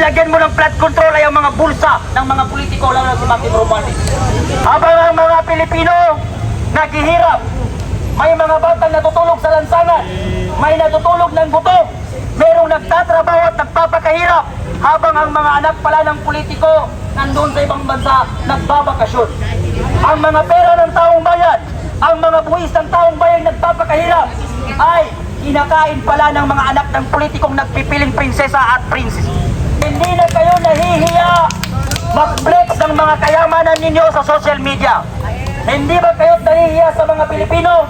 nilagyan mo ng flood control ay ang mga bulsa ng mga politiko, lalo na si Martin Romualdez. Habang ang mga Pilipino naghihirap, may mga batang natutulog sa lansangan, may natutulog ng buto, merong nagtatrabaho at nagpapakahirap, habang ang mga anak pala ng politiko nandun sa ibang bansa nagbabakasyon. Ang mga pera ng taong bayan, ang mga buwis ng taong bayan nagpapakahirap ay kinakain pala ng mga anak ng politikong nagpipiling prinsesa at princess. Hindi na kayo nahihiya mag-flex ng mga kayamanan ninyo sa social media. Hindi ba kayo nahihiya sa mga Pilipino?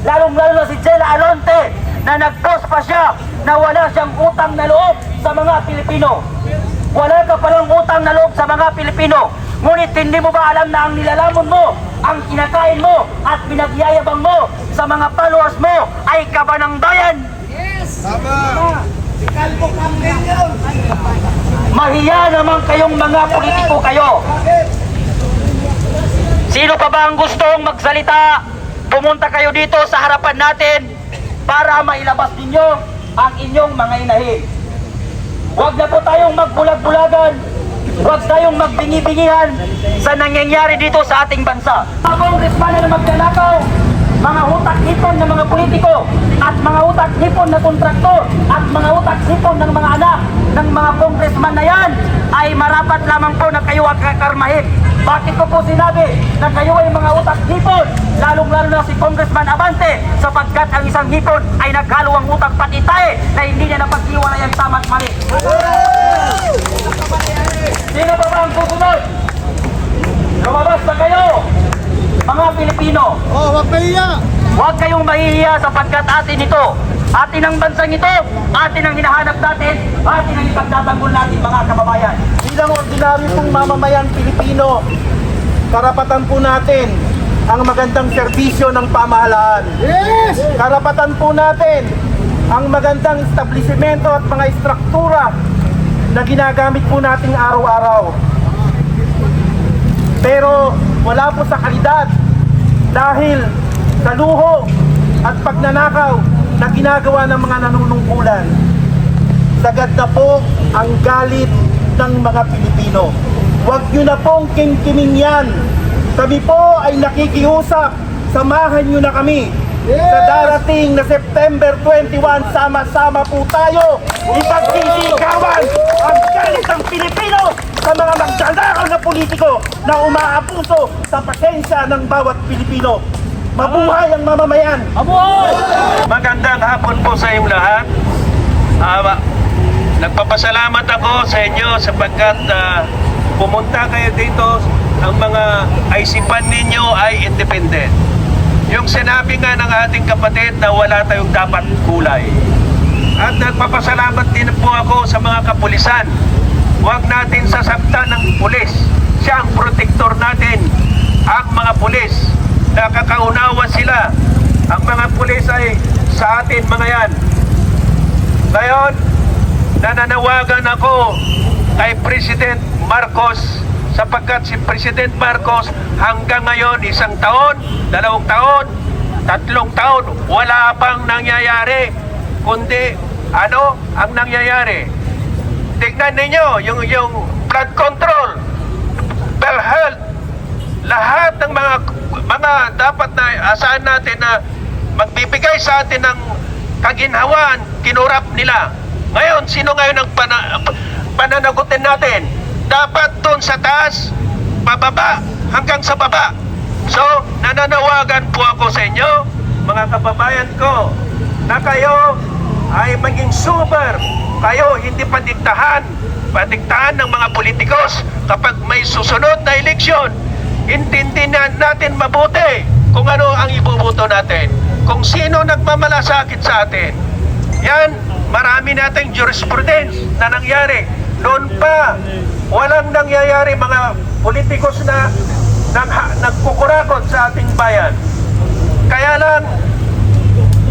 Lalong-lalo na si Jela Alonte na nag-post pa siya na wala siyang utang na loob sa mga Pilipino. Wala ka palang utang na loob sa mga Pilipino. Ngunit hindi mo ba alam na ang nilalamon mo, ang kinakain mo at pinagyayabang mo sa mga followers mo ay kaba ng bayan? Yes! Tama! Kalbo campaign yun! Mahiya naman kayong mga politiko kayo. Sino pa ba ang gustong magsalita? Pumunta kayo dito sa harapan natin para mailabas ninyo ang inyong mga inahin. Huwag na po tayong magbulag-bulagan. Huwag tayong magbingi-bingihan sa nangyayari dito sa ating bansa. Mga congressman na magnanakaw, mga utak-hipon ng mga politiko, at mga utak-hipon na kontraktor, at mga utak-hipon ng mga anak ng mga congressman na yan, ay marapat lamang po na kayo ang kakarmahin. Bakit ko po sinabi na kayo ay mga utak-hipon? Lalong-lalo na si Congressman Abante, sapagkat ang isang hipon ay naghalawang utak pati tayo na hindi niya napag-iwalayan tama't mali. Sino pa ba ang susunod? Lumabas na kayo, mga Pilipino. Huwag mahiya! Huwag kayong mahihiya sapagkat atin ito. Atin ang bansang ito, atin ang hinahanap natin, atin ang ipagtatanggol natin, mga kababayan. Bilang ordinaryo pong mamamayan Pilipino, karapatan po natin ang magandang serbisyo ng pamahalaan. Yes! Karapatan po natin ang magandang establishmento at mga istruktura na ginagamit po nating araw-araw. Pero wala po sa kalidad dahil sa luho at pagnanakaw na ginagawa ng mga nanunungkulan. Sagad na po ang galit ng mga Pilipino. Huwag nyo na pong kimkiming yan. Kami po ay nakikiusap. Samahan nyo na kami. Sa darating na September 21, sama-sama po tayo. Ipagsisigawan ang galit ng Pilipino sa mga magdalakaw na politiko na umaabuso sa pasensya ng bawat Pilipino. Mabuhay ang mamamayan! Mabuhay! Magandang hapon po sa inyong lahat. Nagpapasalamat ako sa inyo sapagkat pumunta kayo dito. Ang mga isipan ninyo ay independent. Yung sinabi nga ng ating kapatid na wala tayong dapat kulay. At nagpapasalamat din po ako sa mga kapulisan. Huwag natin sasaktan ng pulis. Siya ang protektor natin. Ang mga pulis, nakakaunawa sila. Ang mga pulis ay sa atin mga yan. Ngayon, nananawagan ako kay President Marcos sapagkat si President Marcos hanggang ngayon 1 taon, 2 taon, 3 taon, wala pang nangyayari. Kundi ano ang nangyayari? Tignan ninyo yung flood control, PhilHealth, lahat ng mga dapat na asahan natin na magbibigay sa atin ng kaginhawaan, kinurap nila. Ngayon, sino ngayon ang pananagutin natin? Dapat doon sa taas, pababa, hanggang sa baba. So, nananawagan po ako sa inyo, mga kababayan ko, na kayo ay maging super. Kayo hindi padiktahan ng mga politikos kapag may susunod na eleksyon. Intindihan natin mabuti kung ano ang ibubuto natin. Kung sino nagmamalasakit sa atin. Yan, marami nating jurisprudence na nangyari. Noon pa, walang nangyayari mga politikos na nagkukurakot sa ating bayan. Kaya lang,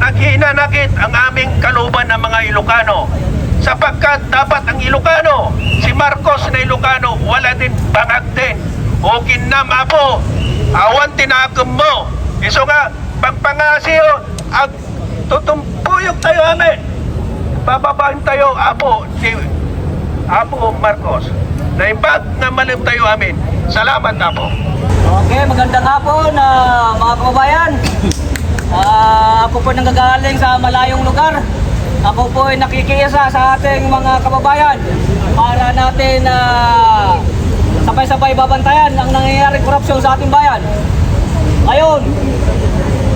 naghihinanakit ang aming kaluban ng mga Ilocano. Sapagkat dapat ang Ilocano, si Marcos na Ilocano, wala din bangag din. O kinam apo, awan tinagam mo. Iso nga, pagpangasiyo, ag tutumpuyog tayo amin. Bababahin tayo, apo, Apo Marcos na imbag na malim tayo amin. Salamat, Apo. Okay, magandang hapon mga kababayan. Ako po nanggagaling sa malayong lugar. Ako po ay nakikiisa sa ating mga kababayan para natin sabay-sabay babantayan ang nangyayaring korupsyon sa ating bayan. Ngayon,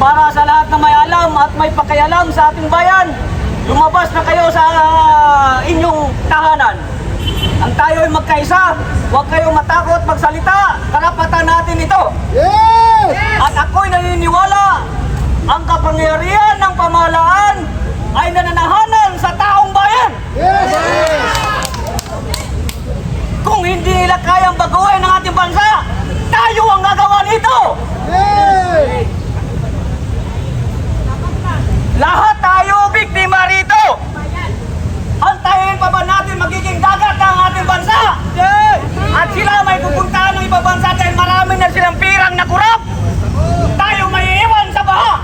para sa lahat na may alam at may pakialam sa ating bayan, lumabas na kayo sa inyong tahanan. Ang tayo ay magkaisa, huwag kayong matakot magsalita, karapatan natin ito. Yes! At ako'y naniniwala, ang kapangyarihan ng pamahalaan ay nananahanan sa taong bayan. Yes! Kung hindi nila kayang baguhin ang ating bansa, tayo ang gagawa nito. Yes! Lahat tayo biktima rito. Antayin pa ba natin magiging dagat ang ating bansa? At sila may pupuntahan ng ibang bansa dahil marami na silang pirang na kurap. Tayo may iwan sa baha.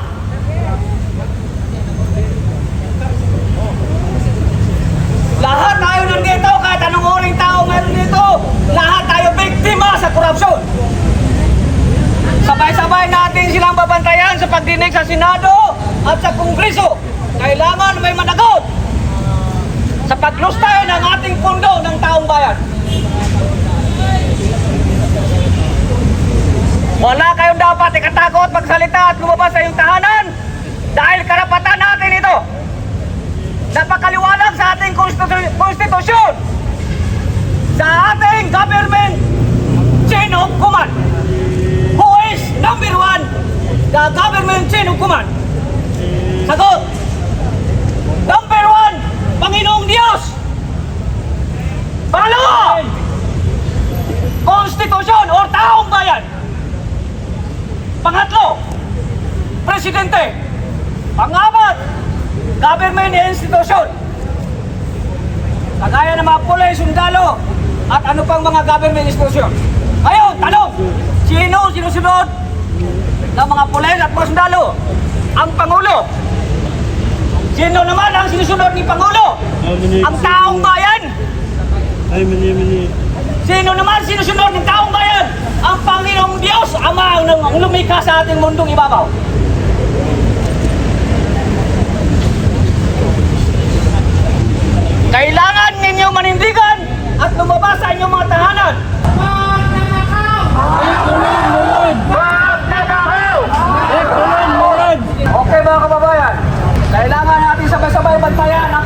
Lahat tayo nandito, kahit anong uring tao meron dito, lahat tayo biktima sa korupsyon. Sabay-sabay natin silang babantayan sa pagdinig sa Senado at sa Kongreso. Kailangan may managot sa paglustay ng ating pundo ng taong bayan. Wala kayong dapat ikatakot magsalita at lumabas sa iyong tahanan dahil karapatan natin ito. Napakaliwanag sa ating konstitusyon, sa ating government chain of command. Who is number one? The government chain of command. Sagot! Number one, Panginoong Diyos! Pangalawa, konstitusyon o taong bayan. Pangatlo, presidente. Pangapat, government institution. Kagaya ng mga pulay, sundalo, at ano pang mga government institution. Ngayon, tanong, sino sinusunod ng mga pulay at mga sundalo? Ang Pangulo. Sino naman ang sinusunod ni Pangulo? Ang taong bayan. Sino naman sinusunod ng taong bayan? Ang Panginoong Diyos, Ama ng lumikha sa ating mundong ibabaw. Kailangan ninyo manindigan at lumabas sa inyong mga tahanan. Okay mga kababayan, kailangan natin sabay-sabay bantayan ang